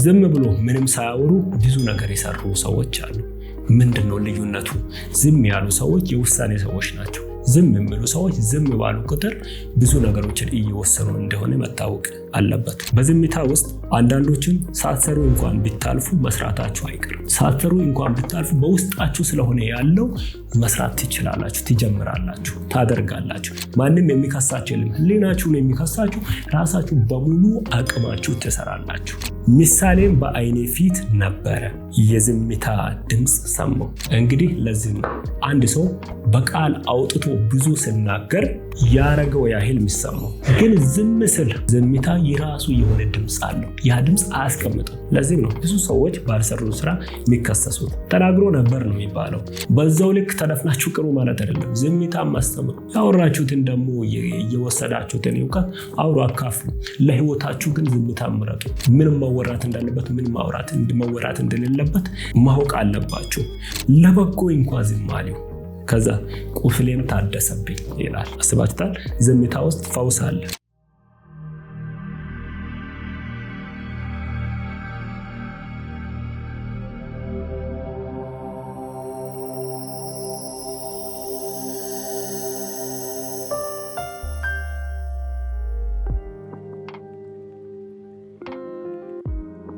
ዝም ብሎ ምንም ሳያወሩ ብዙ ነገር የሰሩ ሰዎች አሉ። ምንድነው ልዩነቱ? ዝም ያሉ ሰዎች የውሳኔ ሰዎች ናቸው። ዝም የሚሉ ሰዎች ዝም ባሉ ቁጥር ብዙ ነገሮችን እየወሰኑ እንደሆነ መታወቅ አለበት። በዝምታ ውስጥ አንዳንዶችን ሳትሰሩ እንኳን ቢታልፉ መስራታችሁ አይቀርም። ሳትሰሩ እንኳን ቢታልፉ በውስጣችሁ ስለሆነ ያለው መስራት ትችላላችሁ፣ ትጀምራላችሁ፣ ታደርጋላችሁ። ማንም የሚከሳችሁ የለም። ህሊናችሁን የሚከሳችሁ ራሳችሁ በሙሉ አቅማችሁ ትሰራላችሁ። ምሳሌም በአይኔ ፊት ነበረ፣ የዝምታ ድምፅ ሰማሁ። እንግዲህ ለዚህ ነው አንድ ሰው በቃል አውጥቶ ብዙ ሲናገር ያረገው ያህል የሚሰማው፣ ግን ዝም ስል ዝምታ የራሱ የሆነ ድምፅ አለው። ያ ድምፅ አያስቀምጥም። ለዚህ ነው ብዙ ሰዎች ባልሰሩ ስራ የሚከሰሱት። ተናግሮ ነበር ነው የሚባለው። በዛው ልክ ተደፍናችሁ ቅሩ ማለት አይደለም። ዝምታ ማስተምሩ። ያወራችሁትን ደግሞ እየወሰዳችሁትን እውቀት አውሩ፣ አካፍሉ። ለህይወታችሁ ግን ዝምታ ምረጡ። ምን መወራት እንዳለበት፣ ምን መወራት እንደሌለበት ማወቅ አለባችሁ። ለበጎ እንኳን ዝም አለው፣ ከዛ ቁስሌም ታደሰብኝ ይላል። አስባችሁታል? ዝምታ ውስጥ ፈውስ አለ።